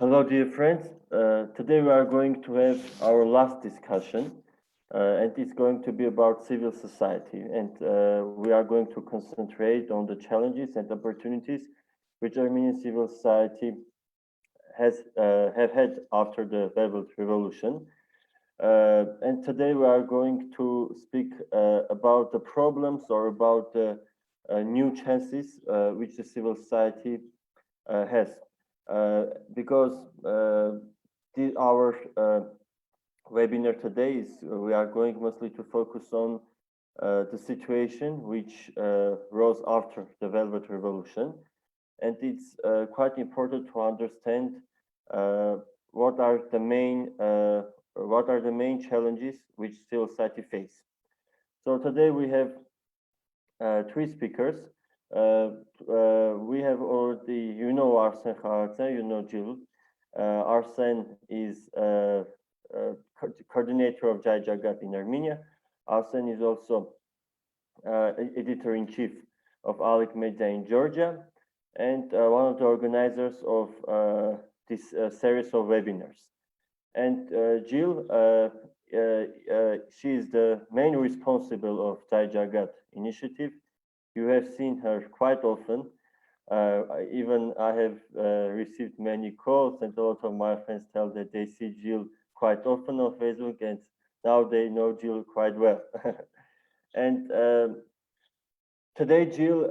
Hello, dear friends. Today we are going to have our last discussion, and it's going to be about civil society. And we are going to concentrate on the challenges and opportunities which Armenian civil society have had after the Velvet Revolution. And today we are going to speak about the problems or about the new chances which the civil society has. Because our webinar today is we are going mostly to focus on the situation which rose after the Velvet Revolution, and it's quite important to understand what are the main challenges which civil society face. So today we have three speakers. We have already, you know, Arsen Kharatsen, you know Jill. Arsen is coordinator of Jagat in Armenia. Arsen is also editor-in-chief of Alik Media in Georgia, and one of the organizers of this series of webinars. And Jill, she is the main responsible of Jagat initiative. You have seen her quite often. Even I have received many calls, and a lot of my friends tell that they see Jill quite often on Facebook, and now they know Jill quite well. And today Jill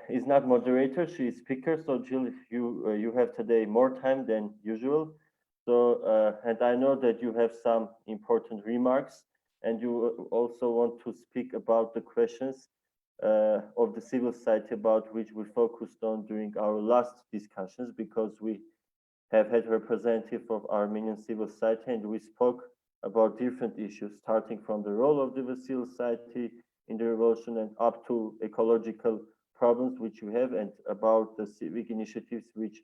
is not moderator; she is speaker. So Jill, you have today more time than usual. So and I know that you have some important remarks, and you also want to speak about the questions of the civil society about which we focused on during our last discussions, because we have had representative of Armenian civil society and we spoke about different issues, starting from the role of the civil society in the revolution and up to ecological problems which we have, and about the civic initiatives which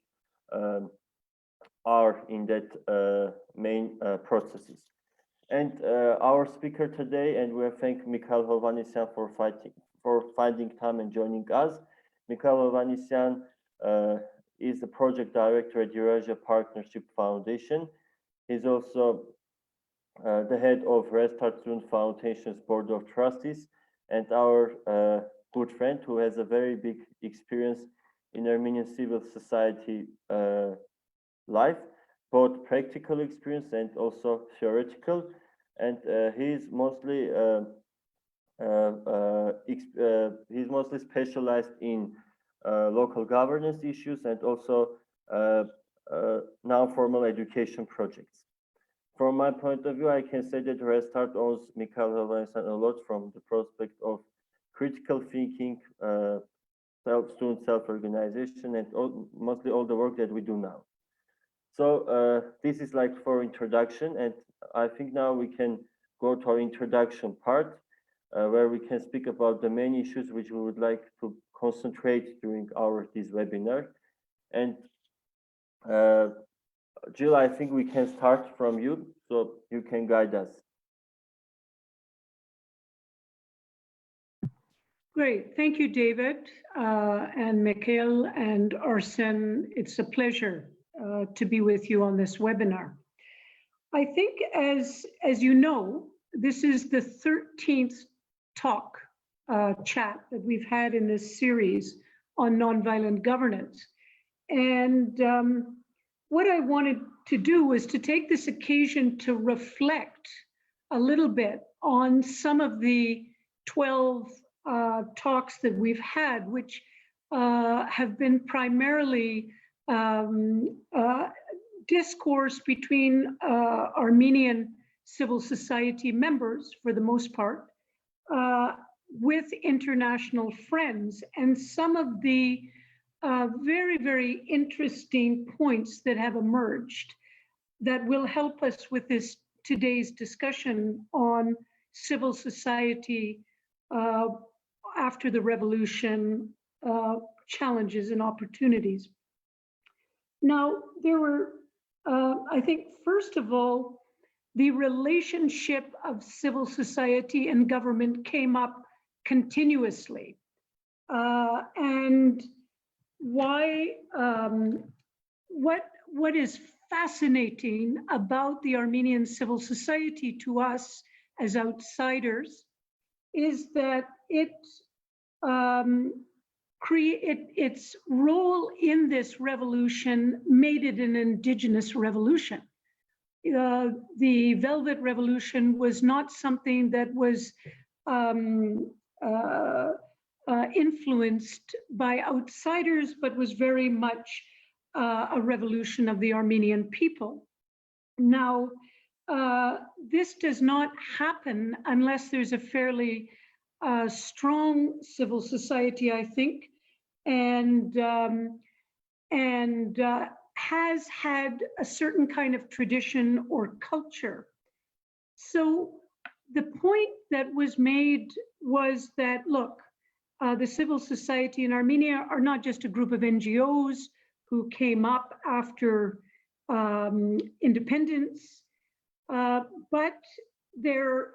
are in that main processes. And our speaker today, and we thank Mikhail Hovanesyan for finding time and joining us. Mikhail Hovanesyan is the project director at Eurasia Partnership Foundation. He's also the head of Restart Student Foundation's Board of Trustees, and our good friend who has a very big experience in Armenian civil society life, both practical experience and also theoretical. And he's mostly specialized in local governance issues and also non-formal education projects. From my point of view, I can say that Restart owes Mikhail Hovanesyan a lot from the prospect of critical thinking, student self-organization, and mostly all the work that we do now. So this is like for introduction, and I think now we can go to our introduction part, where we can speak about the main issues which we would like to concentrate during this webinar. And Jill, I think we can start from you, so you can guide us. Great, thank you, David, and Mikhail and Arsen. It's a pleasure to be with you on this webinar. I think, as you know, this is the 13th talk, chat that we've had in this series on nonviolent governance. And what I wanted to do was to take this occasion to reflect a little bit on some of the 12 talks that we've had, which have been primarily discourse between Armenian civil society members, for the most part, with international friends, and some of the very, very interesting points that have emerged that will help us with today's discussion on civil society after the revolution, challenges and opportunities. Now, there were, I think, first of all, the relationship of civil society and government came up continuously. And why, what is fascinating about the Armenian civil society to us as outsiders is that its role in this revolution made it an indigenous revolution. The Velvet Revolution was not something that was influenced by outsiders, but was very much a revolution of the Armenian people. Now, this does not happen unless there's a fairly strong civil society, I think, and has had a certain kind of tradition or culture. So the point that was made was that, look, the civil society in Armenia are not just a group of NGOs who came up after independence, but they're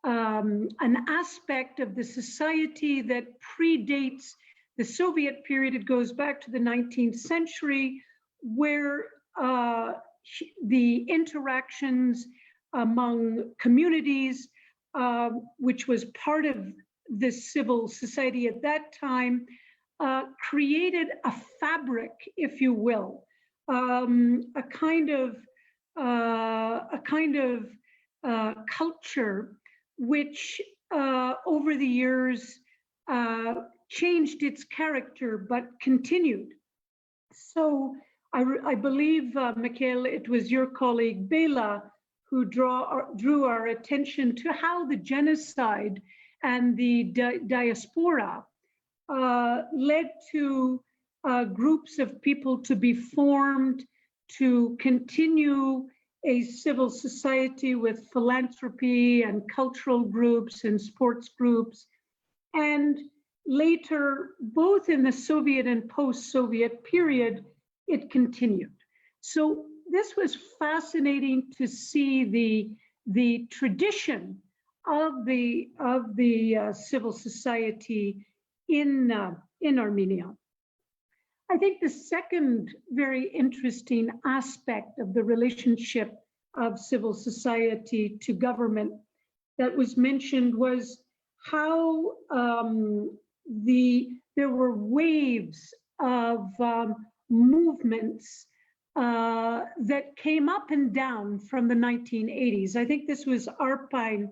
an aspect of the society that predates the Soviet period. It goes back to the 19th century, where the interactions among communities, which was part of the civil society at that time, created a fabric, if you will, a kind of culture which over the years changed its character but continued. So I believe, Mikhail, it was your colleague Bela who drew our attention to how the genocide and the diaspora led to groups of people to be formed to continue a civil society with philanthropy and cultural groups and sports groups. And later, both in the Soviet and post-Soviet period, it continued. So this was fascinating to see the tradition of the civil society in Armenia. I think the second very interesting aspect of the relationship of civil society to government that was mentioned was how there were waves of movements that came up and down from the 1980s. I think this was Arpine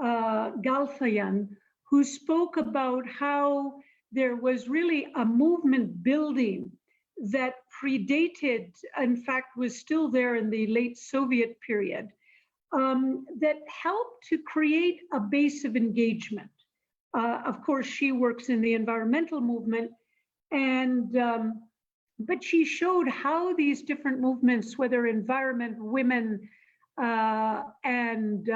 Galfayan, who spoke about how there was really a movement building that predated, in fact, was still there in the late Soviet period, that helped to create a base of engagement. Of course, she works in the environmental movement, and but she showed how these different movements, whether environment, women, and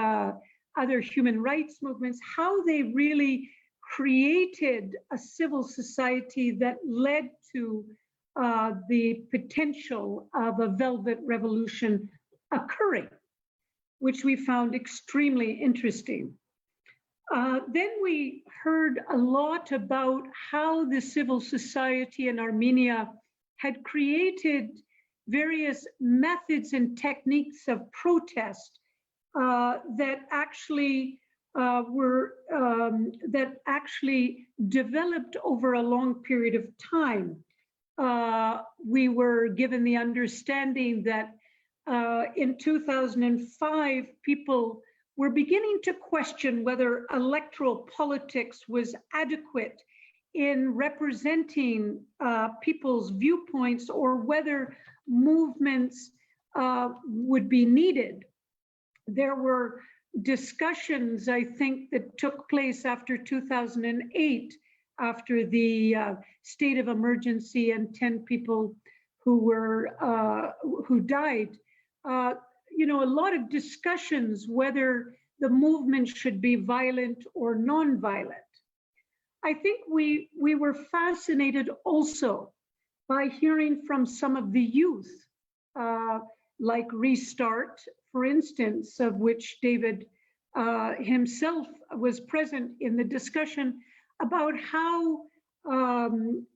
other human rights movements, how they really created a civil society that led to the potential of a velvet revolution occurring, which we found extremely interesting. Then we heard a lot about how the civil society in Armenia had created various methods and techniques of protest that actually developed over a long period of time. We were given the understanding that in 2005, people were beginning to question whether electoral politics was adequate in representing people's viewpoints, or whether movements would be needed. There were discussions, I think, that took place after 2008, after the state of emergency and 10 people who died. You know, a lot of discussions whether the movement should be violent or non-violent. I think we were fascinated also by hearing from some of the youth, like Restart, for instance, of which David himself was present in the discussion, about how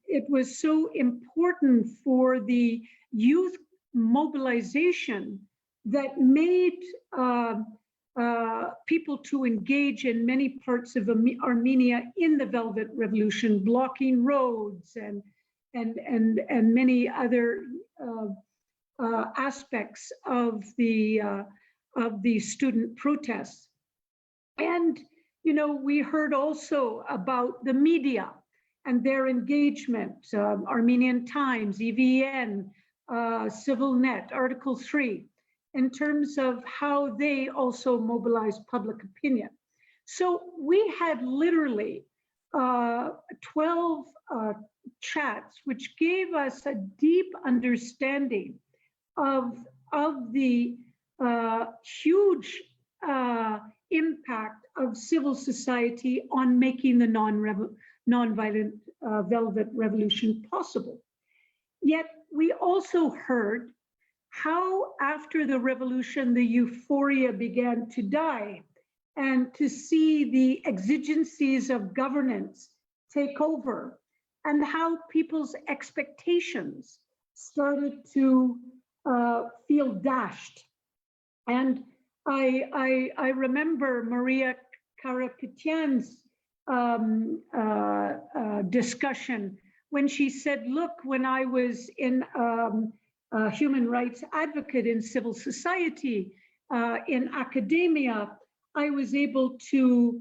it was so important for the youth mobilization that made people to engage in many parts of Armenia in the Velvet Revolution, blocking roads and many other aspects of the student protests. And we heard also about the media and their engagement, Armenian Times, EVN, CivilNet, Article 3, in terms of how they also mobilize public opinion. So we had literally 12 chats, which gave us a deep understanding of the huge impact of civil society on making the nonviolent Velvet Revolution possible. Yet we also heard how after the revolution, the euphoria began to die, and to see the exigencies of governance take over, and how people's expectations started to feel dashed. And I remember Maria Karapetyan's discussion when she said, look, when I was in a human rights advocate in civil society, in academia, I was able to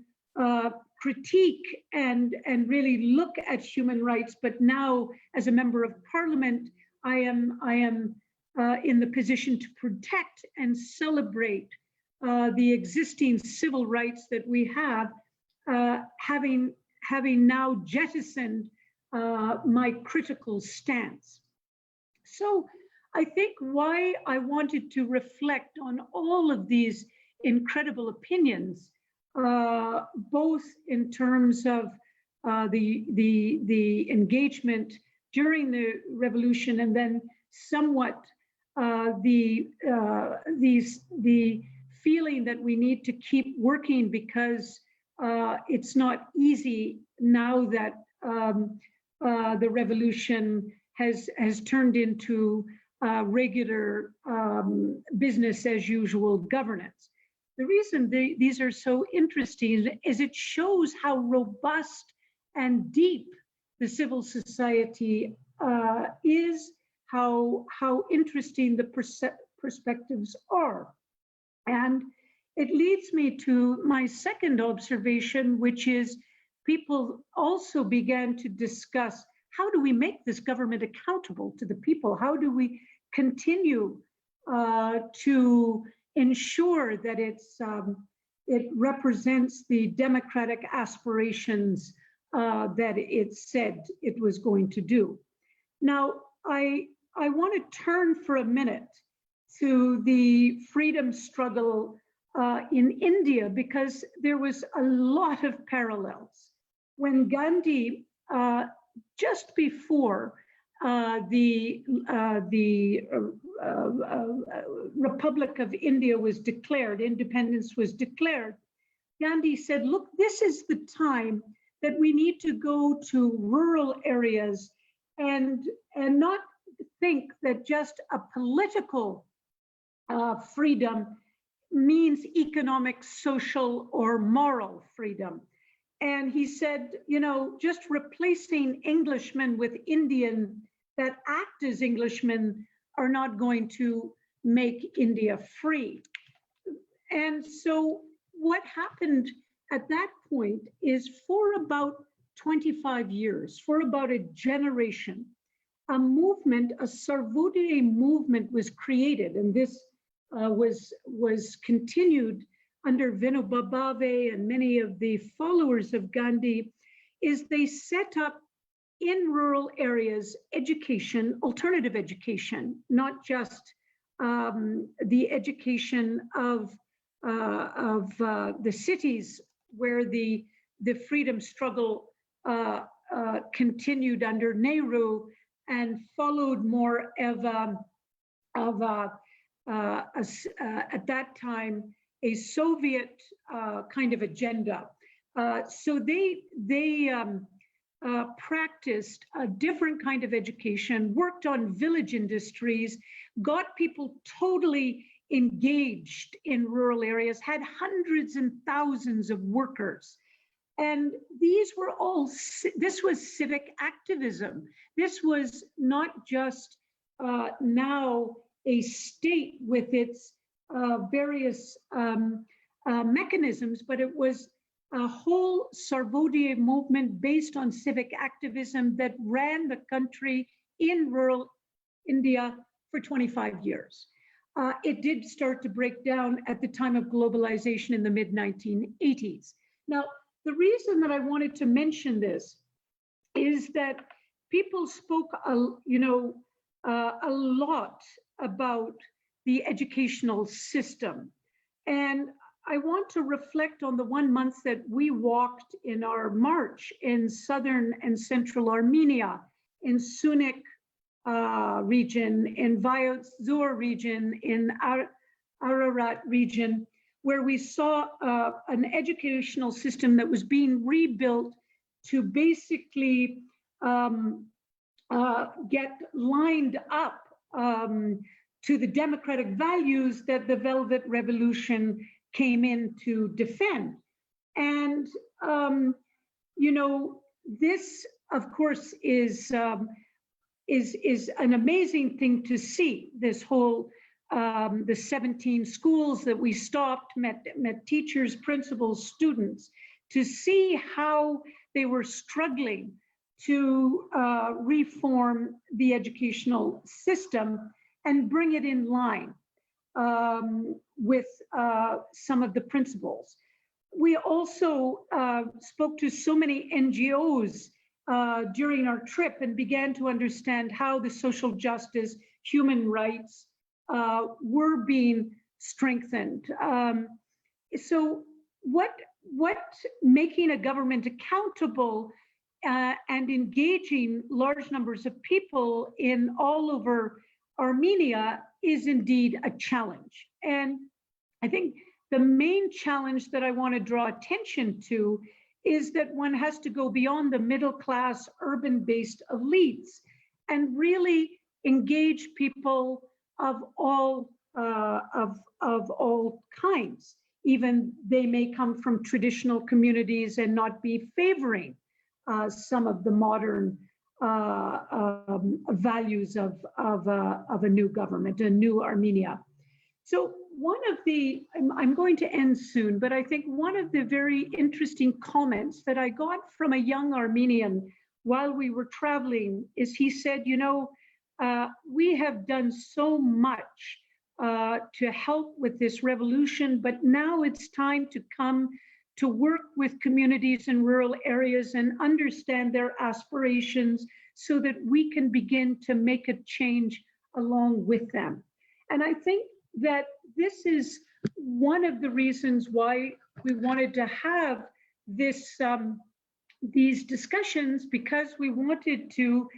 critique and really look at human rights. But now, as a member of parliament, I am in the position to protect and celebrate the existing civil rights that we have, having now jettisoned my critical stance. So I think why I wanted to reflect on all of these incredible opinions, both in terms of the engagement during the revolution, and then somewhat the feeling that we need to keep working because it's not easy now that the revolution has turned into regular business as usual governance. The reason these are so interesting is it shows how robust and deep the civil society is, how interesting the perspectives are. And it leads me to my second observation, which is people also began to discuss, how do we make this government accountable to the people? How do we continue to ensure that it represents the democratic aspirations that it said it was going to do? Now, I want to turn for a minute to the freedom struggle in India, because there was a lot of parallels. When Gandhi, just before the Republic of India was declared, independence was declared, Gandhi said, look, this is the time that we need to go to rural areas and not think that just a political freedom means economic, social, or moral freedom. And he said, just replacing Englishmen with Indian that act as Englishmen are not going to make India free. And so what happened at that point is, for about 25 years, for about a generation, a movement, a Sarvodaya movement was created. And this was continued under Vinoba Bhave and many of the followers of Gandhi. Is they set up in rural areas education, alternative education, not just the education of the cities where the freedom struggle continued under Nehru, and followed more of at that time a Soviet kind of agenda. So they practiced a different kind of education, worked on village industries, got people totally engaged in rural areas, had hundreds and thousands of workers. And these were all, this was civic activism. This was not just now a state with its various mechanisms, but it was a whole Sarvodaya movement based on civic activism that ran the country in rural India for 25 years. It did start to break down at the time of globalization in the mid-1980s. Now, the reason that I wanted to mention this is that people spoke, a lot about the educational system. And I want to reflect on the 1 month that we walked in our march in southern and central Armenia, in Sunik region, in Vayazur region, in Ararat region, where we saw an educational system that was being rebuilt to basically get lined up to the democratic values that the Velvet Revolution came in to defend. And, this, of course, is an amazing thing to see. This whole, the 17 schools that we stopped, met teachers, principals, students, to see how they were struggling to reform the educational system and bring it in line with some of the principles. We also spoke to so many NGOs during our trip and began to understand how the social justice, human rights were being strengthened. So what making a government accountable and engaging large numbers of people in all over Armenia is indeed a challenge. And I think the main challenge that I want to draw attention to is that one has to go beyond the middle class, urban-based elites and really engage people of all kinds. Even they may come from traditional communities and not be favoring some of the modern values of a new government, a new Armenia. So one of the, I'm going to end soon, but I think one of the very interesting comments that I got from a young Armenian while we were traveling is he said, we have done so much to help with this revolution, but now it's time to come to work with communities in rural areas and understand their aspirations so that we can begin to make a change along with them. And I think that this is one of the reasons why we wanted to have this these discussions, because we wanted to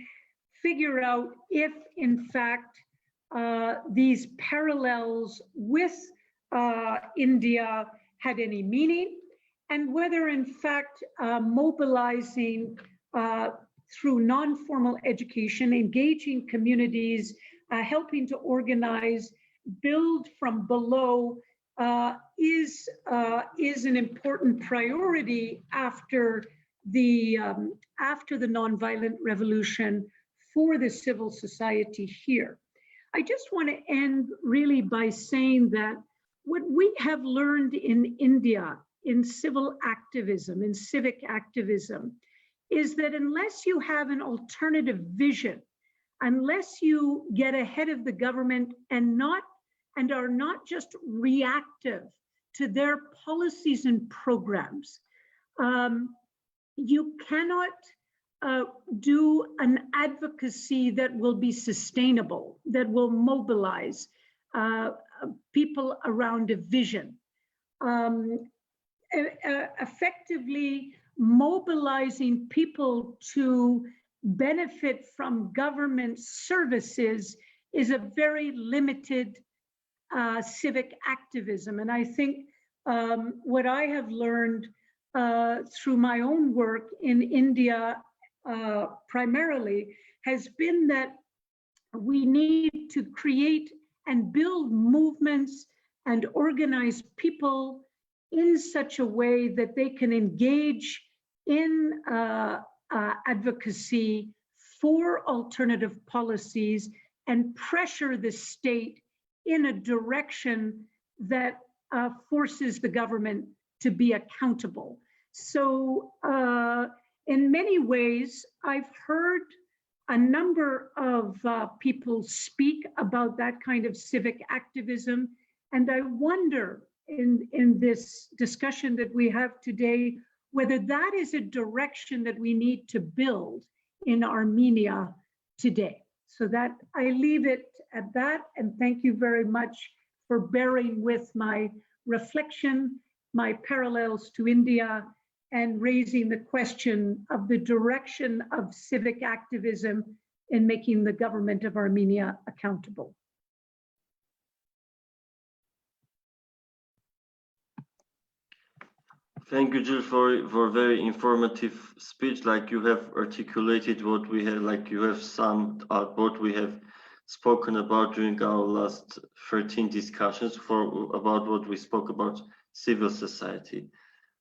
figure out if, in fact, these parallels with India had any meaning, and whether, in fact, mobilizing through non-formal education, engaging communities, helping to organize, build from below is an important priority after the nonviolent revolution for the civil society here. I just want to end really by saying that what we have learned in India in civil activism, in civic activism, is that unless you have an alternative vision, unless you get ahead of the government and are not just reactive to their policies and programs, you cannot do an advocacy that will be sustainable, that will mobilize people around a vision. Effectively mobilizing people to benefit from government services is a very limited civic activism. And I think what I have learned through my own work in India primarily has been that we need to create and build movements and organize people in such a way that they can engage in advocacy for alternative policies and pressure the state in a direction that forces the government to be accountable. So in many ways, I've heard a number of people speak about that kind of civic activism. And I wonder in this discussion that we have today, whether that is a direction that we need to build in Armenia today. So that I leave it at that. And thank you very much for bearing with my reflection, my parallels to India, and raising the question of the direction of civic activism in making the government of Armenia accountable. Thank you, Jill, for very informative speech. Like you have articulated what we have, like you have summed out what we have spoken about during our last 13 discussions about what we spoke about civil society.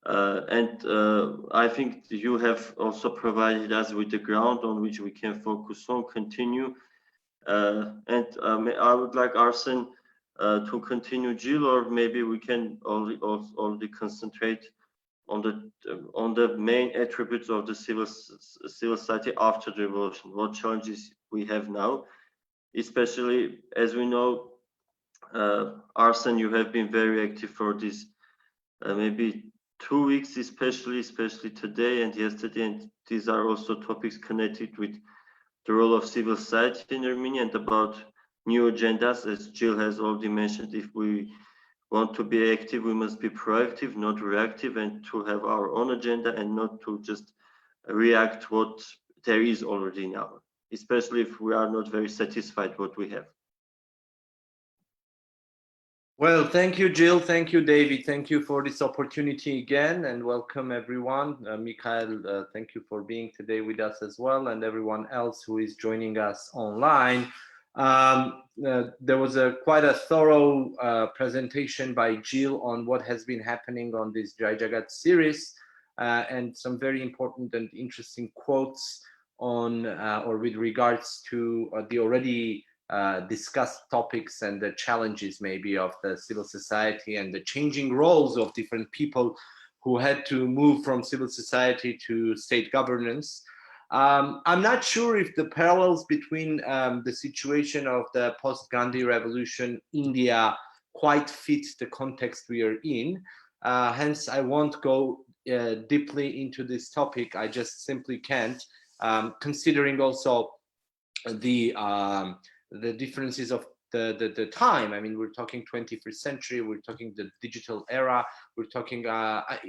I think you have also provided us with the ground on which we can focus on, continue. I would like Arsen to continue, Jill, or maybe we can only concentrate on the main attributes of the civil society after the revolution. What challenges we have now, especially as we know, Arsen, you have been very active for this maybe 2 weeks, especially today and yesterday, and these are also topics connected with the role of civil society in Armenia and about new agendas, as Jill has already mentioned. If we want to be active, we must be proactive, not reactive, and to have our own agenda and not to just react what there is already now, especially if we are not very satisfied what we have. Well, thank you, Jill. Thank you, David. Thank you for this opportunity again, and welcome everyone. Mikhail, thank you for being today with us as well, and everyone else who is joining us online. There was quite a thorough presentation by Jill on what has been happening on this Jagat series, and some very important and interesting quotes on or with regards to the already discussed topics and the challenges maybe of the civil society and the changing roles of different people who had to move from civil society to state governance. I'm not sure if the parallels between the situation of the post-Gandhi revolution India quite fits the context we are in. Hence, I won't go deeply into this topic. I just simply can't, considering also the differences of the time. I mean, we're talking 21st century, we're talking the digital era, we're talking,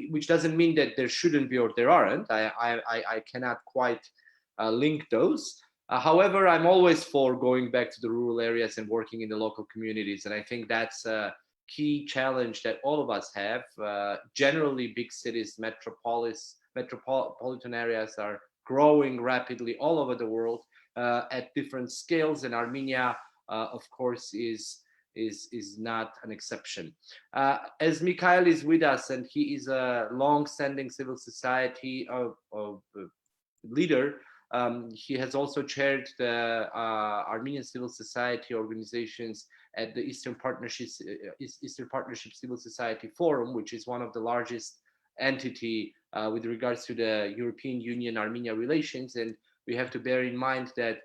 which doesn't mean that there shouldn't be or there aren't. I cannot quite link those. However, I'm always for going back to the rural areas and working in the local communities. And I think that's a key challenge that all of us have. Generally, big cities, metropolitan areas are growing rapidly all over the world. At different scales, and Armenia, of course, is not an exception. As Mikhail is with us, and he is a long-standing civil society leader, he has also chaired the Armenian civil society organizations at the Eastern Partnership Civil Society Forum, which is one of the largest entity with regards to the European Union Armenia relations. And we have to bear in mind that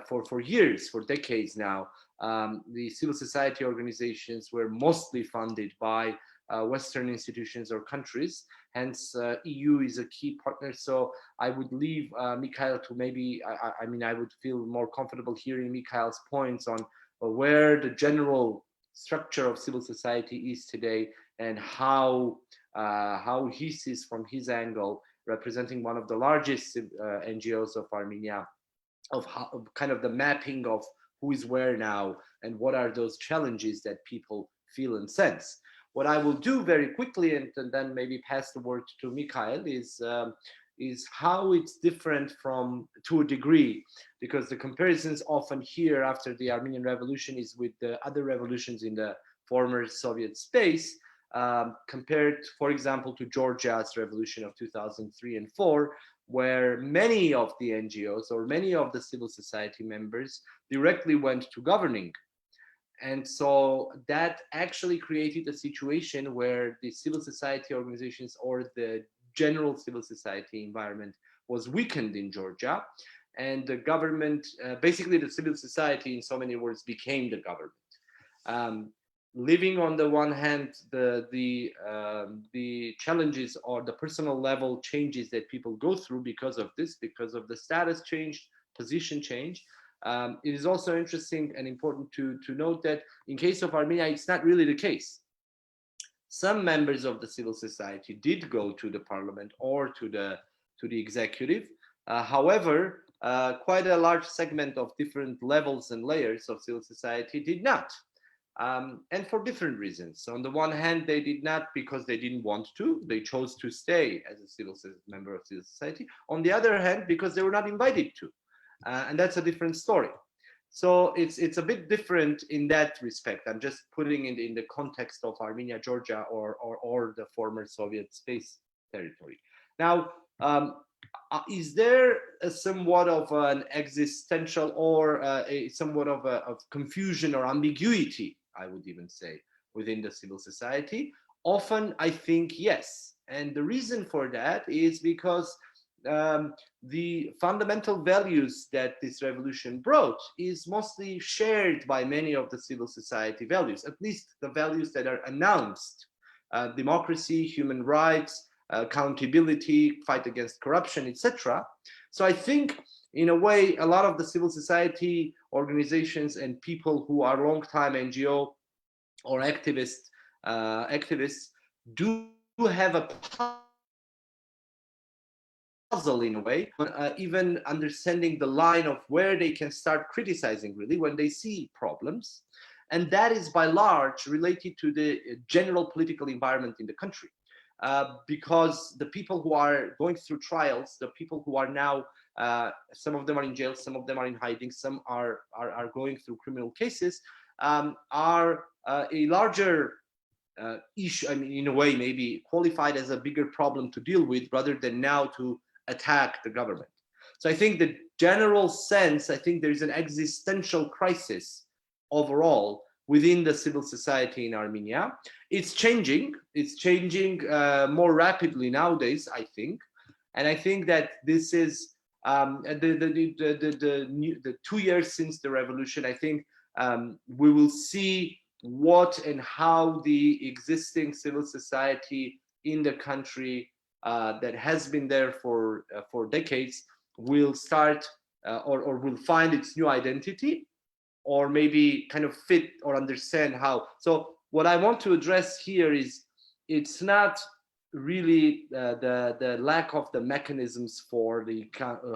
for years, for decades now, the civil society organizations were mostly funded by Western institutions or countries. Hence, EU is a key partner. So I would leave Mikhail to maybe, I would feel more comfortable hearing Mikhail's points on where the general structure of civil society is today and how he sees from his angle, representing one of the largest NGOs of Armenia, of kind of the mapping of who is where now and what are those challenges that people feel and sense. What I will do very quickly and then maybe pass the word to Mikhail is is how it's different to a degree, because the comparisons often here after the Armenian Revolution is with the other revolutions in the former Soviet space, compared, for example, to Georgia's revolution of 2003 and 4, where many of the NGOs or many of the civil society members directly went to governing. And so that actually created a situation where the civil society organizations or the general civil society environment was weakened in Georgia, and the government, basically the civil society in so many words became the government. Living on the one hand the challenges or the personal level changes that people go through because of this, because of the status change, position change. It is also interesting and important to note that in case of Armenia, it's not really the case. Some members of the civil society did go to the parliament or to the executive. However, quite a large segment of different levels and layers of civil society did not. And for different reasons. So on the one hand, they did not because they didn't want to. They chose to stay as a member of civil society. On the other hand, because they were not invited to. And that's a different story. So it's a bit different in that respect. I'm just putting it in the context of Armenia, Georgia, or the former Soviet space territory. Now, is there somewhat of an existential or somewhat of confusion or ambiguity, I would even say, within the civil society? Often, I think yes. And the reason for that is because the fundamental values that this revolution brought is mostly shared by many of the civil society values, at least the values that are announced: democracy, human rights, accountability, fight against corruption, etc. So I think, in a way, a lot of the civil society organizations and people who are long-time NGO or activists do have a puzzle in a way, even understanding the line of where they can start criticizing really when they see problems. And that is by large related to the general political environment in the country. Because the people who are going through trials, the people who are now, some of them are in jail, some of them are in hiding, some are going through criminal cases, are a larger issue, I mean, in a way, maybe qualified as a bigger problem to deal with rather than now to attack the government. So I think the general sense, I think there's an existential crisis overall within the civil society in Armenia. It's changing more rapidly nowadays, I think. And I think that this is the 2 years since the revolution. I think we will see what and how the existing civil society in the country that has been there for decades will start or will find its new identity, or maybe kind of fit or understand how. So what I want to address here is it's not really the lack of the mechanisms for the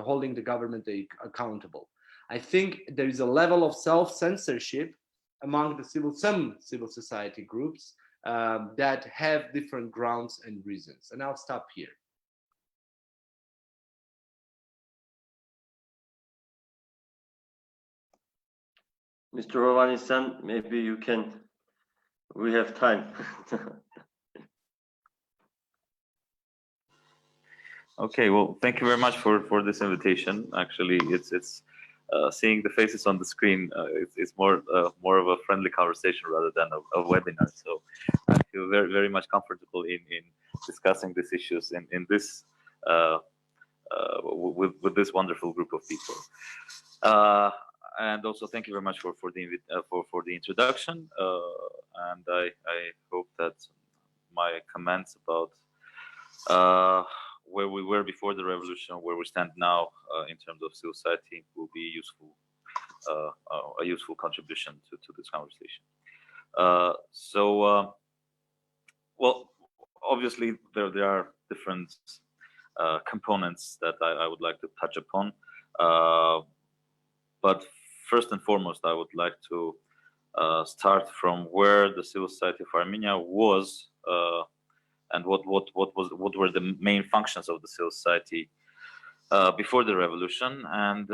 holding the government accountable. I think there is a level of self-censorship among the some civil society groups that have different grounds and reasons. And I'll stop here. Mr. Rovanisan, maybe you can, we have time. Okay, well, thank you very much for this invitation. Actually, it's seeing the faces on the screen. It's more of a friendly conversation rather than a webinar. So I feel very much comfortable in discussing these issues in this with this wonderful group of people. And also thank you very much for the introduction. And I hope that my comments about where we were before the revolution, where we stand now in terms of civil society, will be useful, a useful contribution to this conversation. Well, obviously there are different components that I would like to touch upon, but first and foremost, I would like to start from where the civil society of Armenia was and what were the main functions of the civil society before the revolution, and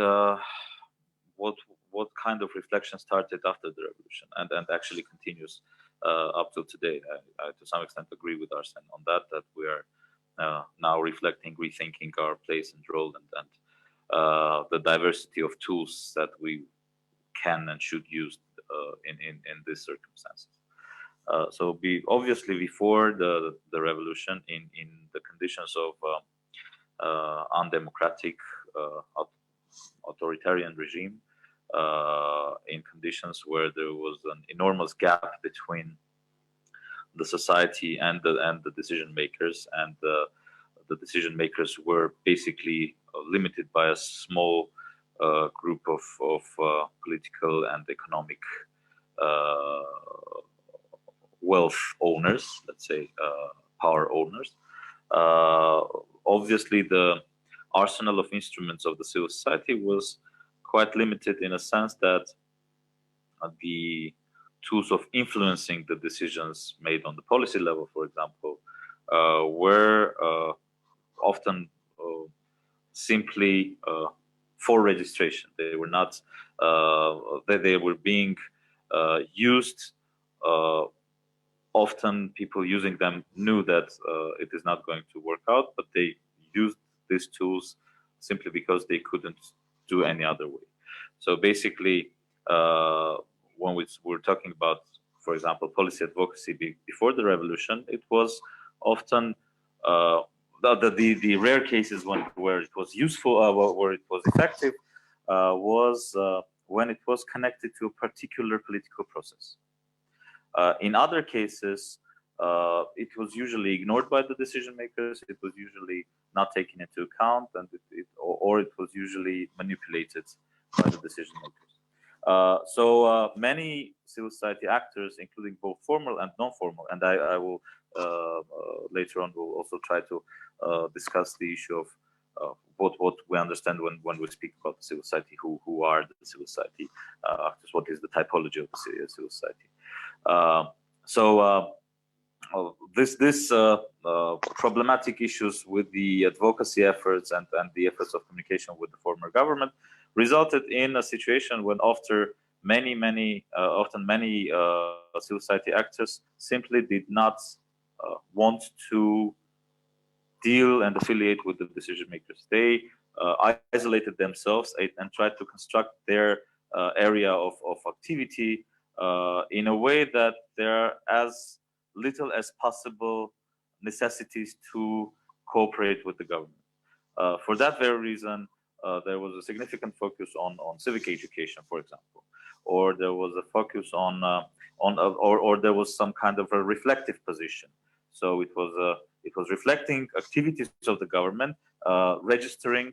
what kind of reflection started after the revolution, and actually continues up till today. I to some extent agree with Arsen on that we are now reflecting, rethinking our place and role, and the diversity of tools that we can and should use in these circumstances. So obviously before the revolution, in the conditions of undemocratic authoritarian regime, in conditions where there was an enormous gap between the society and the decision makers, and the decision makers were basically limited by a small group of political and economic wealth owners, let's say power owners. Obviously, the arsenal of instruments of the civil society was quite limited, in a sense that the tools of influencing the decisions made on the policy level, for example, were often simply for registration. They were not. They were being used. Often, people using them knew that it is not going to work out, but they used these tools simply because they couldn't do any other way. So basically, when we're talking about, for example, policy advocacy before the revolution, it was often the rare cases where it was useful, where it was effective, was when it was connected to a particular political process. In other cases, it was usually ignored by the decision makers. It was usually not taken into account, and or it was usually manipulated by the decision makers. So many civil society actors, including both formal and non-formal, and I will later on will also try to discuss the issue of what we understand when we speak about the civil society, who are the civil society actors, what is the typology of the civil society. This problematic issues with the advocacy efforts and the efforts of communication with the former government resulted in a situation when often many civil society actors simply did not want to deal and affiliate with the decision makers. They isolated themselves and tried to construct their area of activity in a way that there are as little as possible necessities to cooperate with the government. For that very reason, there was a significant focus on civic education, for example, or there was a focus or there was some kind of a reflective position. So it was reflecting activities of the government, registering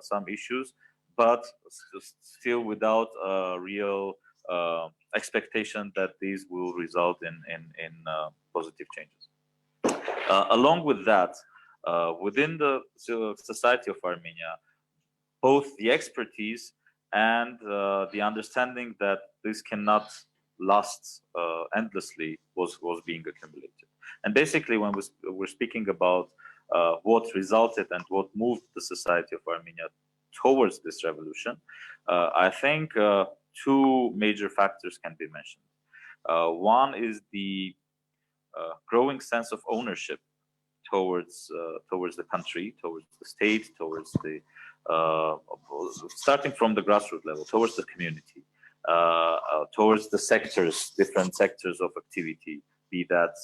some issues, but still without a real expectation that these will result in positive changes. Along with that, within the society of Armenia, both the expertise and the understanding that this cannot last endlessly was being accumulated. And basically, when we're speaking about what resulted and what moved the society of Armenia towards this revolution, I think two major factors can be mentioned. One is the growing sense of ownership towards the country, towards the state, towards the starting from the grassroots level, towards the community, towards the sectors, different sectors of activity, be that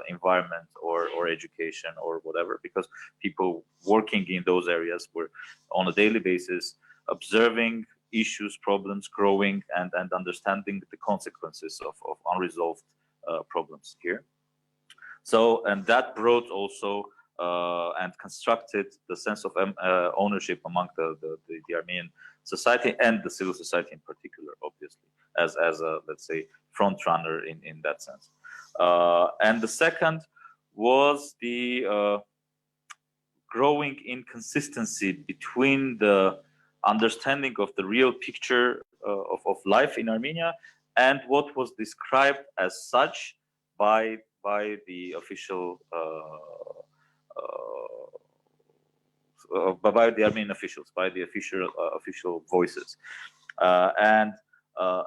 environment or education or whatever, because people working in those areas were on a daily basis observing issues, problems growing, and understanding the consequences of unresolved problems here. So, and that brought also and constructed the sense of ownership among the Armenian society and the civil society in particular, obviously, as a, let's say, front runner in that sense. And the second was the growing inconsistency between the understanding of the real picture of life in Armenia and what was described as such by by the official by the Armenian officials, by the official voices, and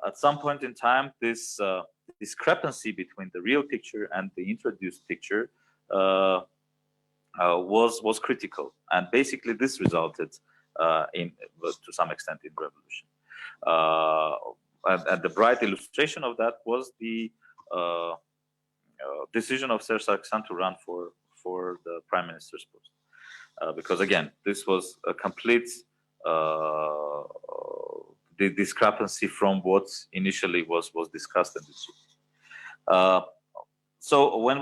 at some point in time, this discrepancy between the real picture and the introduced picture was critical, and basically this resulted to some extent in revolution. And the bright illustration of that was the decision of Ser Sargsyan to run for the prime minister's post, because again, this was a complete the discrepancy from what initially was discussed and achieved. So when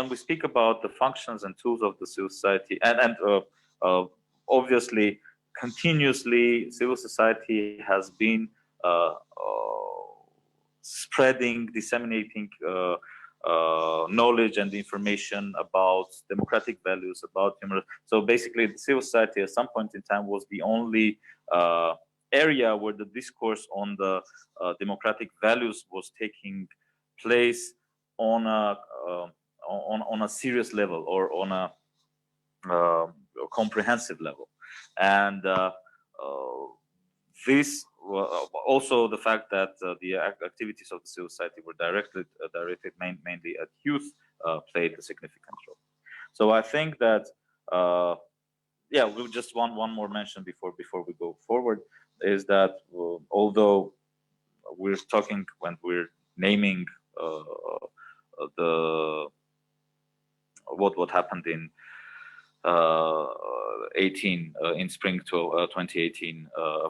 we speak about the functions and tools of the civil society, and obviously continuously civil society has been spreading, disseminating knowledge and information about democratic values, about human. So basically, the civil society at some point in time was the only area where the discourse on the democratic values was taking place on a serious level, or on a comprehensive level, and this also the fact that the activities of the civil society were directed mainly at youth played a significant role. So I think that yeah, we'll just one more mention before we go forward is that although we're talking when we're naming the what happened in 2018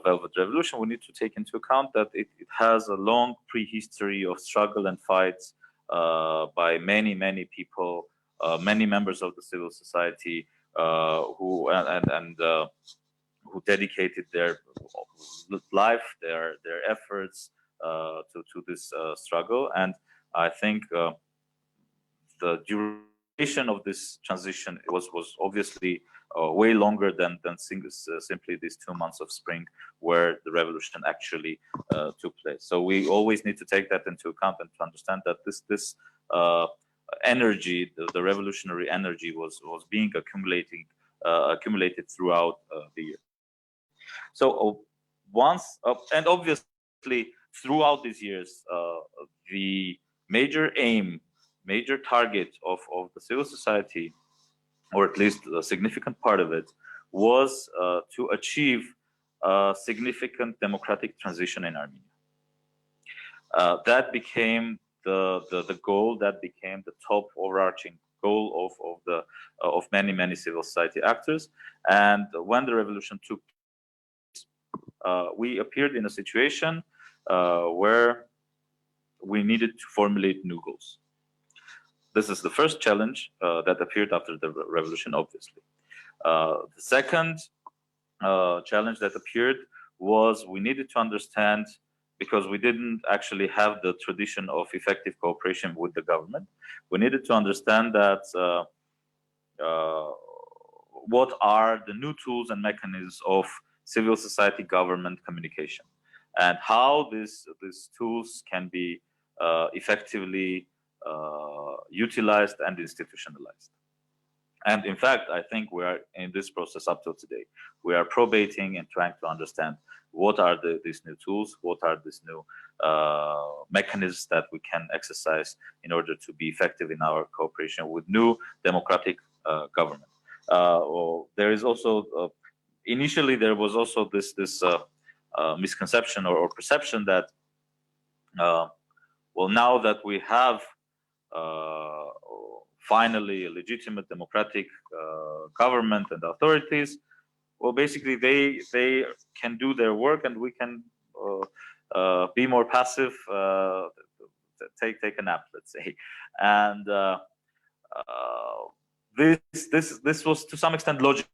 Velvet Revolution, we need to take into account that it has a long prehistory of struggle and fights by many people, many members of the civil society who dedicated their life, their efforts to this struggle. And I think the duration of this transition was obviously way longer than simply these 2 months of spring where the revolution actually took place. So we always need to take that into account and to understand that this energy, the revolutionary energy, was being accumulated throughout the year. So once and obviously throughout these years, the major target of the civil society, or at least a significant part of it, was to achieve a significant democratic transition in Armenia. That became the goal, that became the top overarching goal of many civil society actors. And when the revolution took place, we appeared in a situation where we needed to formulate new goals. This is the first challenge that appeared after the revolution, obviously. The second challenge that appeared was we needed to understand, because we didn't actually have the tradition of effective cooperation with the government, we needed to understand that what are the new tools and mechanisms of civil society government communication, and how these tools can be effectively utilized and institutionalized. And in fact, I think we are in this process up till today. We are probating and trying to understand what are these new tools, what are these new mechanisms that we can exercise in order to be effective in our cooperation with new democratic government. There is also, initially there was also this misconception or perception that, well, now that we have finally a legitimate democratic government and authorities, well, basically they can do their work and we can be more passive, take a nap, let's say. And this was to some extent logical,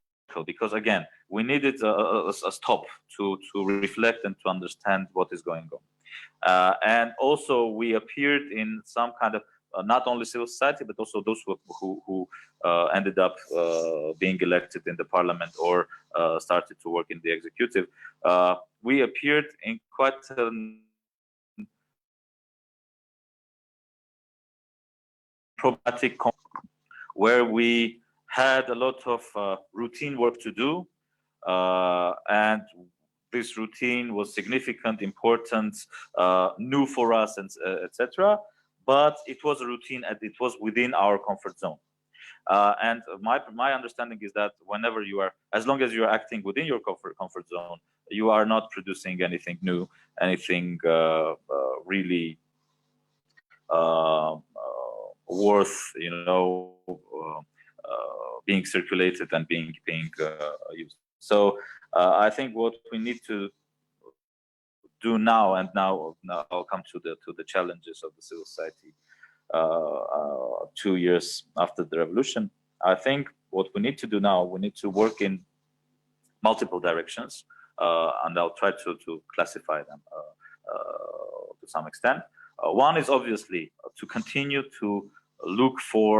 because again, we needed a stop to reflect and to understand what is going on. And also we appeared in some kind of not only civil society, but also those who ended up being elected in the parliament or started to work in the executive. We appeared in quite problematic, where we had a lot of routine work to do, and this routine was significant, important, new for us, and etc. But it was a routine, and it was within our comfort zone. And my understanding is that whenever you are, as long as you are acting within your comfort zone, you are not producing anything new, anything really worth, being circulated and being used. So I think what we need to do now, and now I'll come to the challenges of the civil society 2 years after the revolution. I think what we need to do now, we need to work in multiple directions, and I'll try to classify them to some extent. One is obviously to continue to look for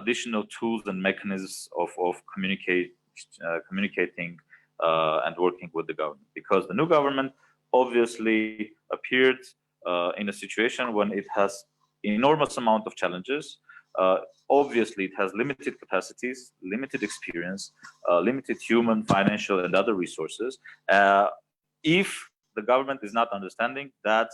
additional tools and mechanisms of communicating and working with the government, because the new government obviously appeared in a situation when it has enormous amount of challenges. Obviously, it has limited capacities, limited experience, limited human, financial, and other resources. If the government is not understanding that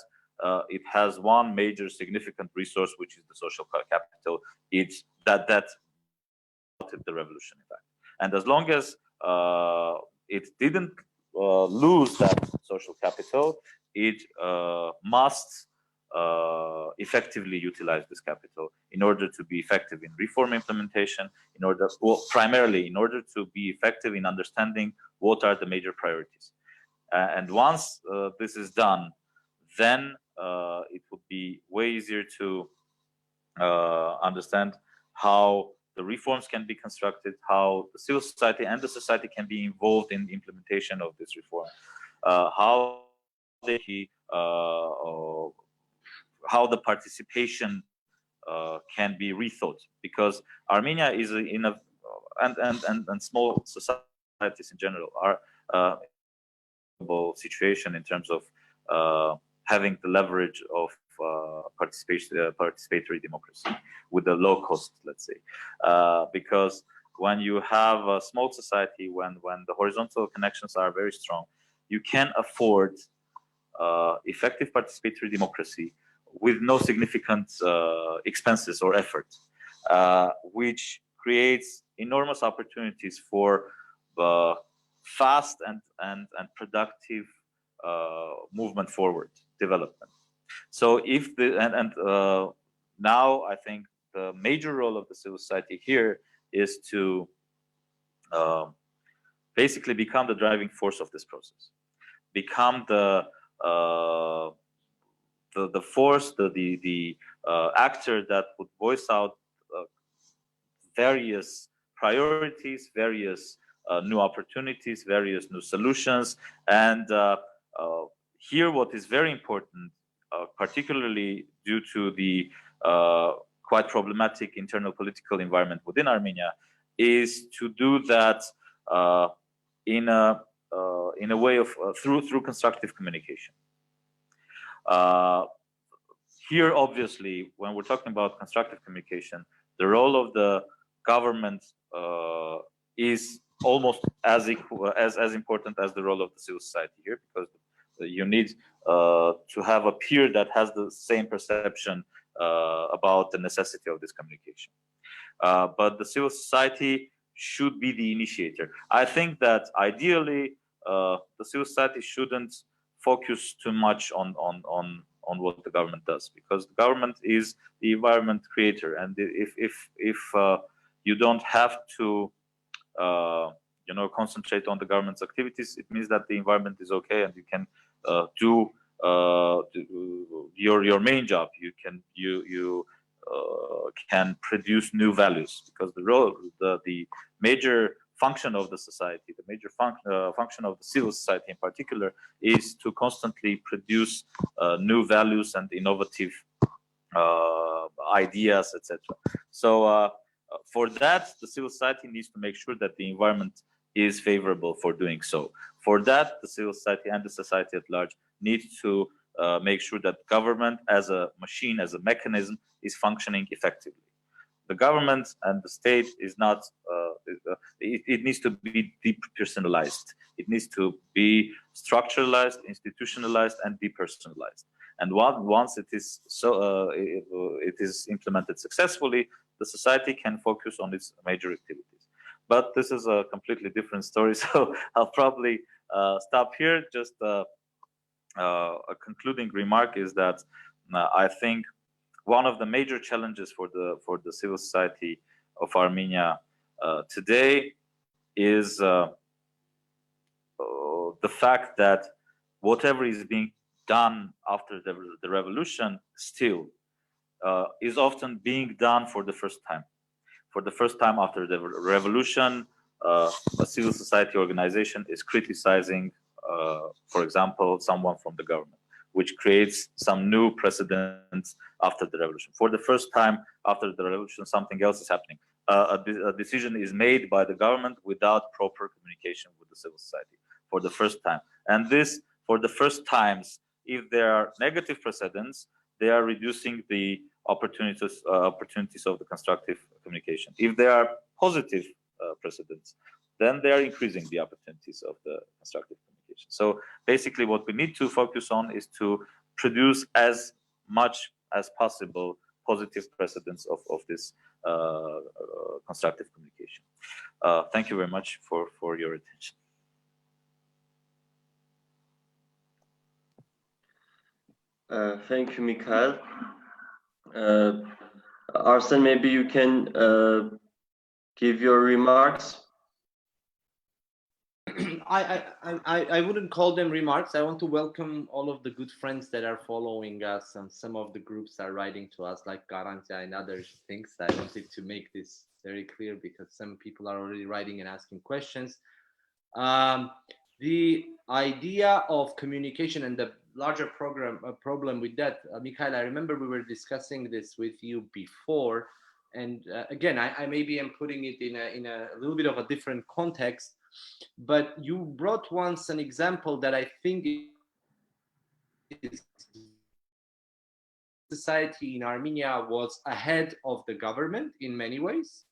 it has one major significant resource, which is the social capital, it's that the revolution, in fact. And as long as it didn't lose that social capital, it must effectively utilize this capital in order to be effective in reform implementation, primarily in order to be effective in understanding what are the major priorities. And once this is done, then it would be way easier to understand how the reforms can be constructed, how the civil society and the society can be involved in the implementation of this reform, how the participation can be rethought, because Armenia is and small societies in general are situation in terms of having the leverage of participatory democracy with a low cost, let's say, because when you have a small society, when the horizontal connections are very strong, you can afford effective participatory democracy with no significant expenses or effort, which creates enormous opportunities for fast and productive movement forward, development. So if now I think the major role of the civil society here is to basically become the driving force of this process, become the force, the actor that would voice out various priorities, various new opportunities, various new solutions. And here what is very important, particularly due to the quite problematic internal political environment within Armenia, is to do that in a way of through constructive communication. Here, obviously, when we're talking about constructive communication, the role of the government is almost as important as the role of the civil society here, because you need to have a peer that has the same perception about the necessity of this communication. But the civil society should be the initiator. I think that ideally the civil society shouldn't focus too much on what the government does, because the government is the environment creator, and if you don't have to concentrate on the government's activities, it means that the environment is okay, and you can do your main job. You can produce new values, because the major function of the society, the major function of the civil society in particular, is to constantly produce new values and innovative ideas, etc. So for that, the civil society needs to make sure that the environment is favorable for doing so. For that, the civil society and the society at large need to make sure that government as a machine, as a mechanism, is functioning effectively. the government and the state is not, it needs to be depersonalized. It needs to be structuralized, institutionalized, and depersonalized. And once it is it is implemented successfully, the society can focus on its major activities. But this is a completely different story, so I'll probably stop here. Just a concluding remark is that I think one of the major challenges for the civil society of Armenia today is the fact that whatever is being done after the revolution still is often being done for the first time. For the first time after the revolution, a civil society organization is criticizing, for example, someone from the government, which creates some new precedents after the revolution. For the first time after the revolution, something else is happening. A decision is made by the government without proper communication with the civil society for the first time. And this, for the first times, if there are negative precedents, they are reducing the opportunities of the constructive communication. If there are positive precedents, then they are increasing the opportunities of the constructive communication. So basically what we need to focus on is to produce as much as possible positive precedents of this constructive communication. Thank you very much for your attention. Thank you, Mikhail. Arsen, maybe you can give your remarks. I wouldn't call them remarks. I want to welcome all of the good friends that are following us, and some of the groups are writing to us, like Garantia and other things. I wanted to make this very clear because some people are already writing and asking questions. The idea of communication and the larger problem with that, Mikhail, I remember we were discussing this with you before, and again, I maybe am putting it in a little bit of a different context, but you brought once an example that I think is society in Armenia was ahead of the government in many ways.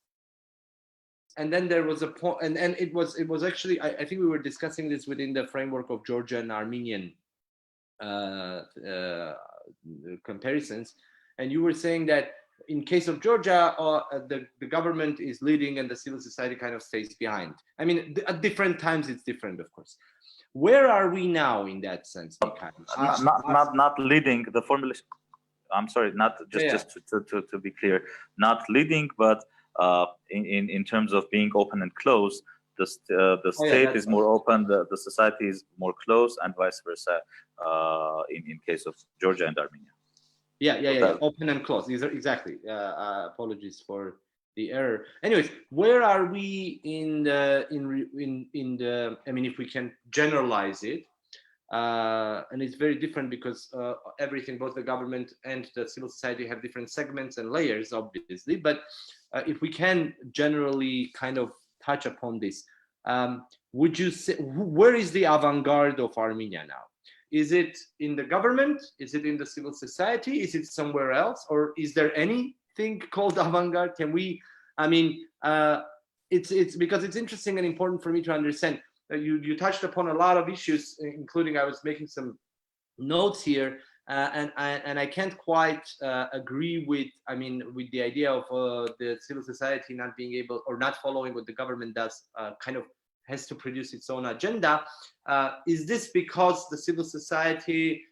And then there was a point, and it was actually, I think we were discussing this within the framework of Georgian Armenian comparisons, and you were saying that in case of Georgia, the government is leading and the civil society kind of stays behind. I mean, at different times it's different, of course. Where are we now in that sense, Mikhail? Not leading the formulation. I'm sorry, not just to be clear, not leading, but in terms of being open and closed, the state is more open, the society is more closed, and vice versa in case of Georgia and Armenia. Yeah. Open and closed. These are exactly. Apologies for the error. Anyways, where are we in the? I mean, if we can generalize it, and it's very different because everything, both the government and the civil society, have different segments and layers, obviously. But if we can generally kind of touch upon this, would you say where is the avant-garde of Armenia now? Is it in the government? Is it in the civil society? Is it somewhere else? Or is there anything called avant-garde? Can we, I mean, it's because it's interesting and important for me to understand that you touched upon a lot of issues, including, I was making some notes here, and I can't quite agree with, I mean, with the idea of the civil society not being able or not following what the government does, kind of has to produce its own agenda. Is this because the civil society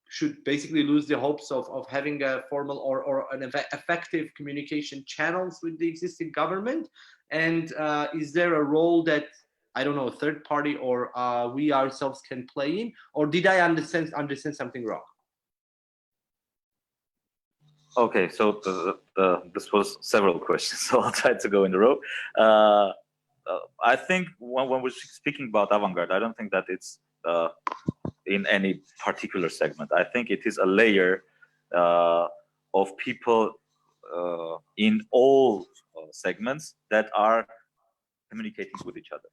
should basically lose the hopes of having a formal or an effective communication channels with the existing government? And is there a role that, I don't know, a third party or we ourselves can play in? Or did I understand something wrong? Okay, so this was several questions, so I'll try to go in a row. I think when we're speaking about avant-garde, I don't think that it's in any particular segment. I think it is a layer of people in all segments that are communicating with each other.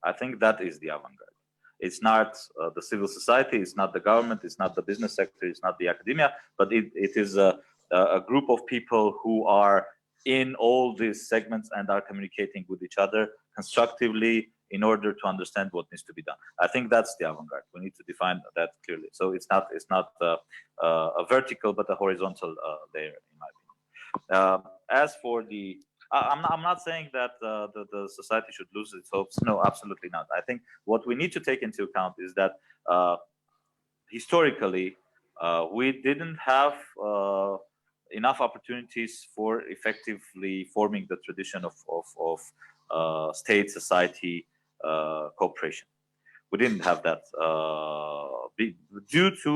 I think that is the avant-garde. It's not the civil society, it's not the government, it's not the business sector, it's not the academia, but it is a group of people who are in all these segments and are communicating with each other constructively in order to understand what needs to be done. I think that's the avant-garde. We need to define that clearly. So it's not a vertical but a horizontal layer, in my opinion. As for the, I'm not saying that the society should lose its hopes. No, absolutely not. I think what we need to take into account is that historically we didn't have enough opportunities for effectively forming the tradition of state society cooperation. We didn't have that due to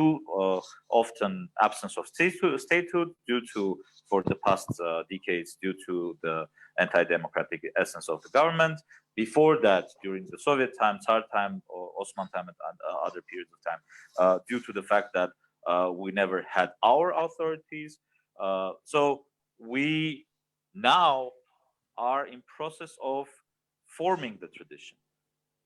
often absence of statehood, due to, for the past decades, due to the anti-democratic essence of the government. Before that, during the Soviet time, Tsar time, or Osman time, and other periods of time, due to the fact that we never had our authorities. So we now are in process of forming the tradition.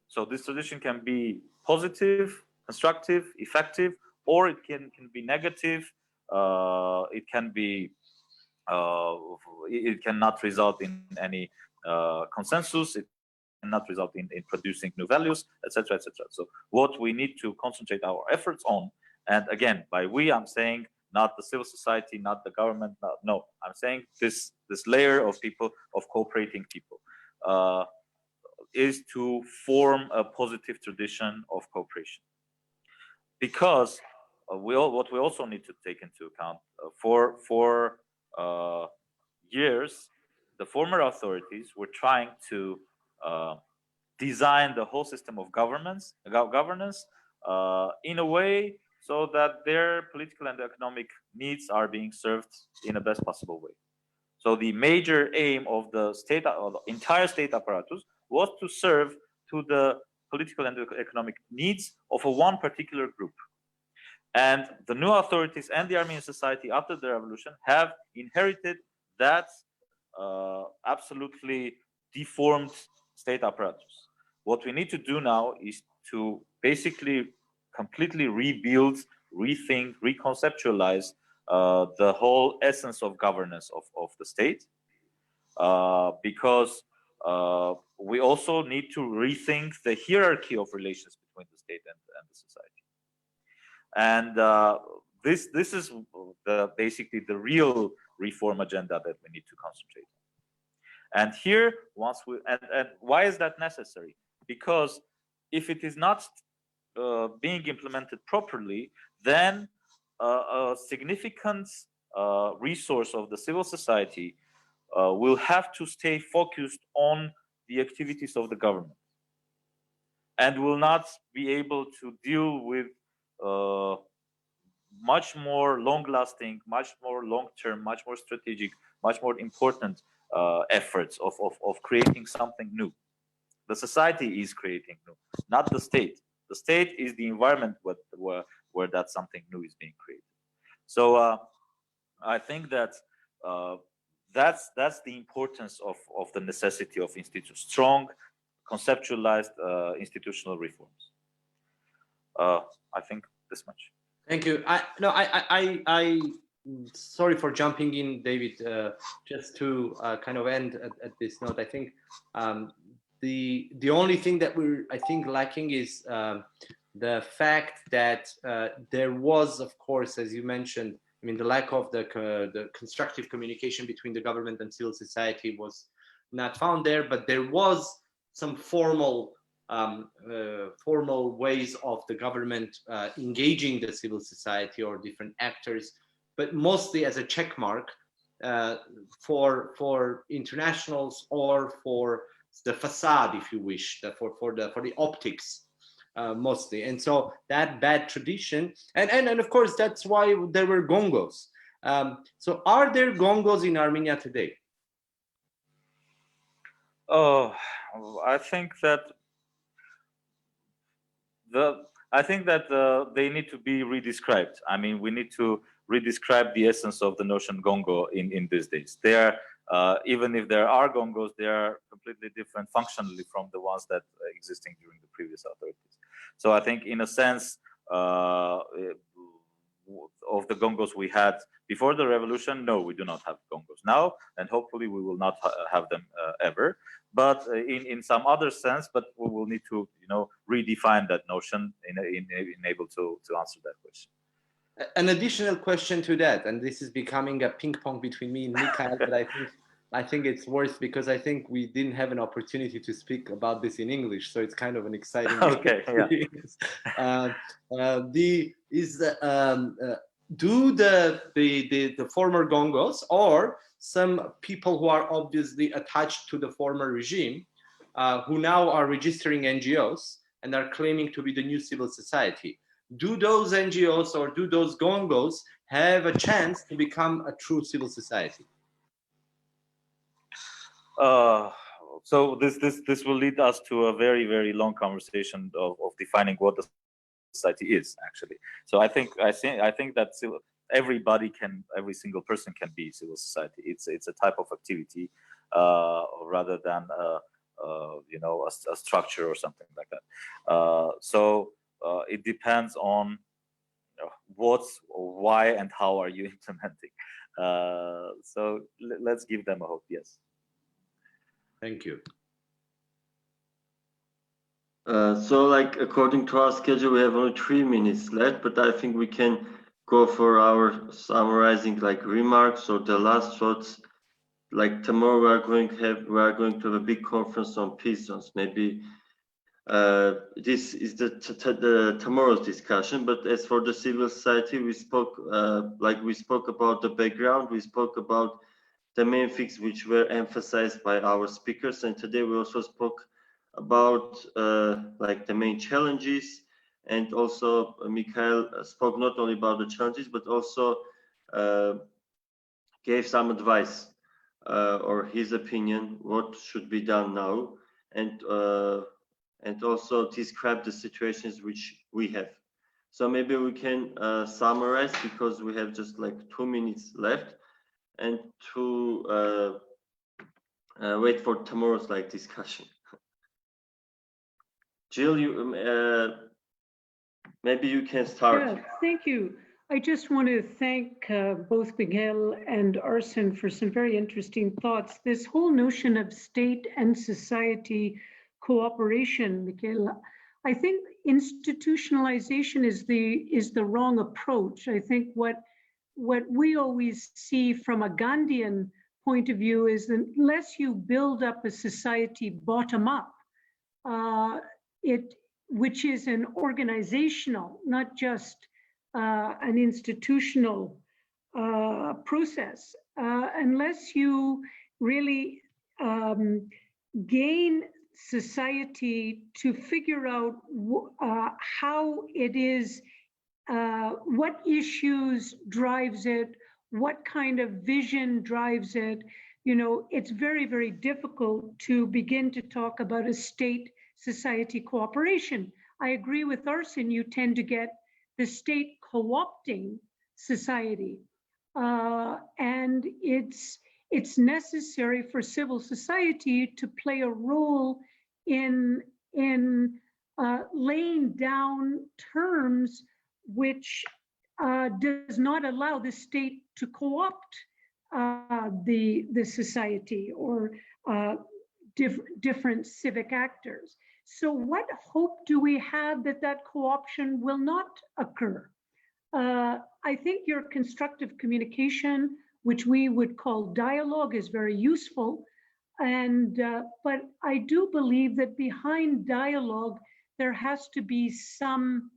So this tradition can be positive, constructive, effective, or it can be negative. It can be, it cannot result in any consensus. It cannot result in producing new values, etc., etc. So what we need to concentrate our efforts on, and again, by we, I'm saying not the civil society, not the government, no, I'm saying this layer of people, of cooperating people, is to form a positive tradition of cooperation. Because what we also need to take into account, for years, the former authorities were trying to design the whole system of governance in a way so that their political and economic needs are being served in the best possible way. So the major aim of the state, or the entire state apparatus, was to serve to the political and economic needs of one particular group. And the new authorities and the Armenian society after the revolution have inherited that absolutely deformed state apparatus. What we need to do now is to basically completely rebuild, rethink, reconceptualize the whole essence of governance of the state, because we also need to rethink the hierarchy of relations between the state and the society. And this is basically the real reform agenda that we need to concentrate on. And here, and why is that necessary? Because if it is not being implemented properly, then a significant resource of the civil society will have to stay focused on the activities of the government, and will not be able to deal with much more long-lasting, much more long-term, much more strategic, much more important efforts of creating something new. The society is creating new, not the state. The state is the environment where that something new is being created. So I think that that's the importance of the necessity of strong, conceptualized institutional reforms. I think this much. Thank you. Sorry for jumping in, David. Just to kind of end at this note, I think the only thing that we're, I think, lacking is the fact that there was, of course, as you mentioned, I mean, the lack of the constructive communication between the government and civil society was not found there, but there was some formal ways of the government engaging the civil society or different actors, but mostly as a check mark for internationals, or for the facade, if you wish, for the optics. Mostly. And so that bad tradition, and of course that's why there were gongos. So are there gongos in Armenia today? Oh, I think that they need to be redescribed. I mean, we need to redescribe the essence of the notion gongo in these days. They are, even if there are gongos, they are completely different functionally from the ones that existing during the previous authorities. So I think, in a sense, of the gongos we had Before the revolution, no, we do not have gongos now, and hopefully we will not have them ever. But in some other sense, but we will need to, redefine that notion in able to answer that question. An additional question to that, and this is becoming a ping pong between me and Mikhail, but I think it's worth, because I think we didn't have an opportunity to speak about this in English, so it's kind of an exciting experience. Do the former Gongos, or some people who are obviously attached to the former regime, who now are registering NGOs and are claiming to be the new civil society, do those NGOs or do those Gongos have a chance to become a true civil society? So this will lead us to a very, very long conversation of defining what the society is, actually. So I think that every single person can be civil society. It's a type of activity rather than a structure or something like that. So it depends on why and how are you implementing. So let's give them a hope. Yes. Thank you. So like according to our schedule, we have only 3 minutes left, but I think we can go for our summarizing like remarks or the last thoughts. Like tomorrow we are going to have a big conference on peace zones. Maybe this is the tomorrow's discussion. But as for the civil society, we spoke about the background, we spoke about the main things which were emphasized by our speakers, and today we also spoke about like the main challenges, and also Mikhail spoke not only about the challenges but also gave some advice or his opinion what should be done now, and also describe the situations which we have. So maybe we can summarize, because we have just like 2 minutes left, and to wait for tomorrow's like discussion. Jill, maybe you can start. Yeah, thank you. I just want to thank both Miguel and Arsen for some very interesting thoughts. This whole notion of state and society cooperation, Miguel, I think institutionalization is the wrong approach. I think what we always see from a Gandhian point of view is that unless you build up a society bottom up, which is an organizational, not just an institutional process, unless you really gain society to figure out how it is, what issues drives it, what kind of vision drives it. It's very, very difficult to begin to talk about a state-society cooperation. I agree with Arsen, you tend to get the state co-opting society. And it's necessary for civil society to play a role in laying down terms which does not allow the state to co-opt the society or different civic actors. So what hope do we have that co-option will not occur? I think your constructive communication, which we would call dialogue, is very useful. But I do believe that behind dialogue, there has to be some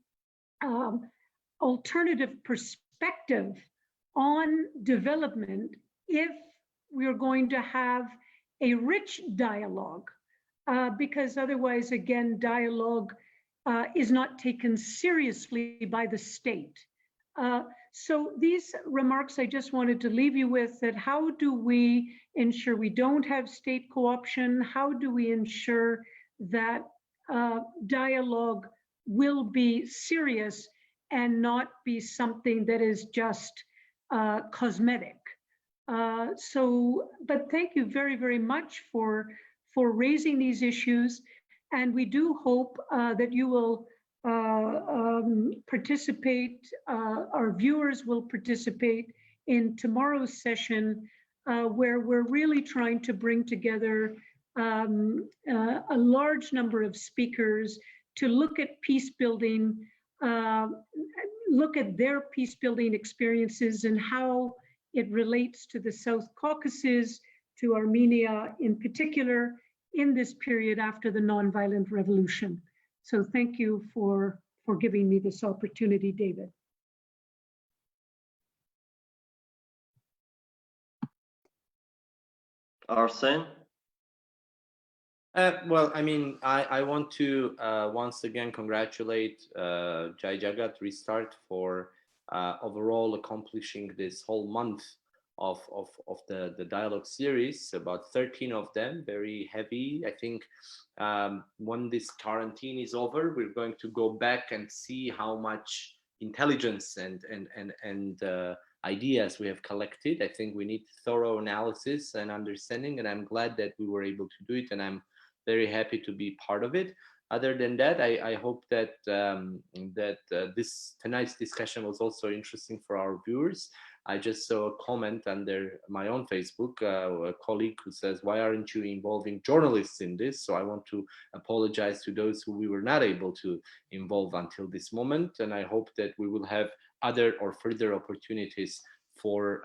alternative perspective on development if we're going to have a rich dialogue, because otherwise, again, dialogue is not taken seriously by the state. So these remarks I just wanted to leave you with, that how do we ensure we don't have state co-option? How do we ensure that dialogue will be serious and not be something that is just cosmetic? But thank you very, very much for raising these issues. And we do hope that you will participate, our viewers will participate in tomorrow's session, where we're really trying to bring together a large number of speakers to look at peace building, look at their peace building experiences and how it relates to the South Caucasus, to Armenia in particular, in this period after the nonviolent revolution. So thank you for giving me this opportunity, David. Arsen? Well, I mean, I want to once again congratulate Jagat Restart for overall accomplishing this whole month of the dialogue series, about 13 of them, very heavy. I think when this quarantine is over, we're going to go back and see how much intelligence and ideas we have collected. I think we need thorough analysis and understanding, and I'm glad that we were able to do it, and I'm very happy to be part of it. Other than that, I hope that this tonight's discussion was also interesting for our viewers. I just saw a comment under my own Facebook, a colleague who says, "Why aren't you involving journalists in this?" So I want to apologize to those who we were not able to involve until this moment, and I hope that we will have other or further opportunities for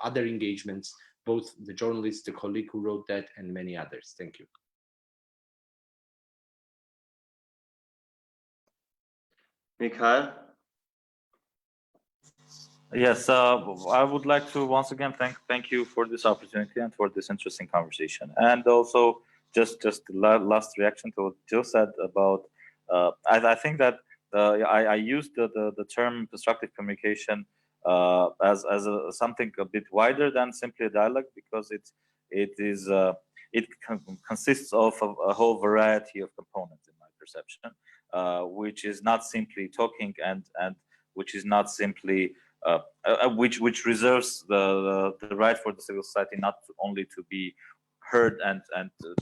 other engagements, both the journalist, the colleague who wrote that, and many others. Thank you. Mikhail? Yes, I would like to once again thank you for this opportunity and for this interesting conversation, and also just the last reaction to what Jill said about. I think that I used the term constructive communication as something a bit wider than simply a dialogue, because it consists of a whole variety of components in my perception, which is not simply talking and which is not simply which reserves the right for the civil society not only to be heard and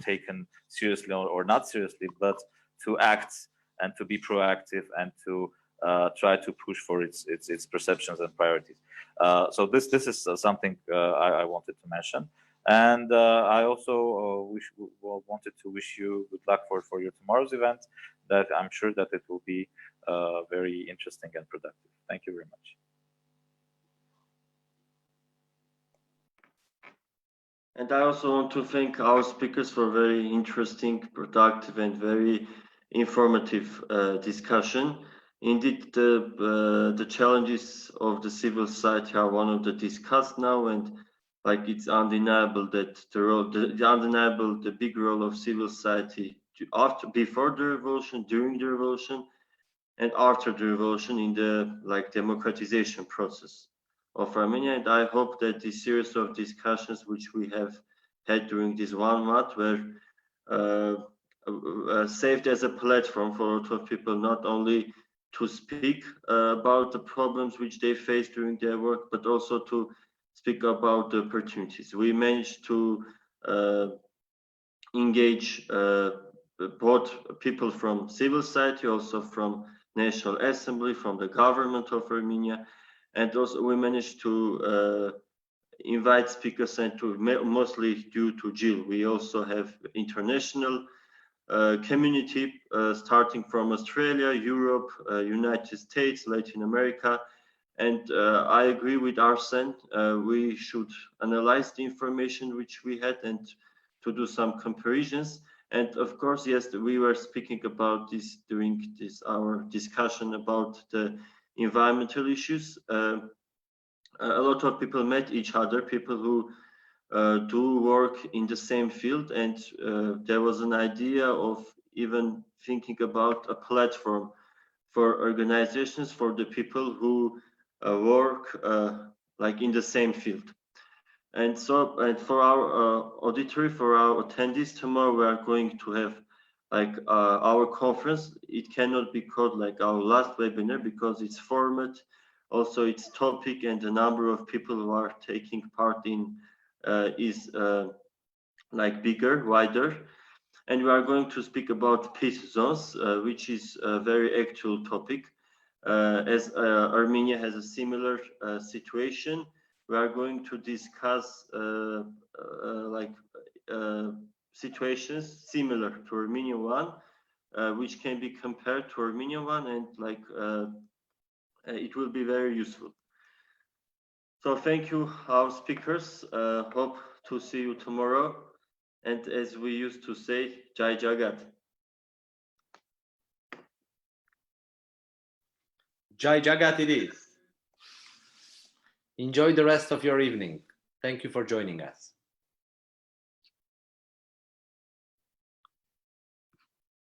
taken seriously or not seriously, but to act and to be proactive and to try to push for its perceptions and priorities. So this is something I wanted to mention, and I also wanted to wish you good luck for your tomorrow's event. That I'm sure that it will be very interesting and productive. Thank you very much. And I also want to thank our speakers for very interesting, productive, and very informative discussion. Indeed, the challenges of the civil society are one of the discussed now, and like it's undeniable that the big role of civil society before the revolution, during the revolution, and after the revolution in the democratization process of Armenia. And I hope that this series of discussions which we have had during this 1 month were saved as a platform for a lot of people, not only to speak about the problems which they face during their work, but also to speak about the opportunities. We managed to engage both people from civil society, also from National Assembly, from the government of Armenia, and also we managed to invite speakers, and to mostly due to Jill. We also have international community starting from Australia, Europe, United States, Latin America, and I agree with Arsen. We should analyze the information which we had and to do some comparisons. And of course, yes, we were speaking about this during our discussion about the environmental issues. A lot of people met each other, people who do work in the same field, and there was an idea of even thinking about a platform for organizations, for the people who work in the same field. And so, and for our auditory, for our attendees tomorrow, we are going to have our conference. It cannot be called like our last webinar because its format, also its topic, and the number of people who are taking part in is bigger, wider. And we are going to speak about peace zones, which is a very actual topic. as Armenia has a similar situation. We are going to discuss situations similar to Armenian one, which can be compared to Armenian one, and it will be very useful. So thank you, our speakers. Hope to see you tomorrow. And as we used to say, Jai Jagat. Jai Jagat it is. Enjoy the rest of your evening. Thank you for joining us.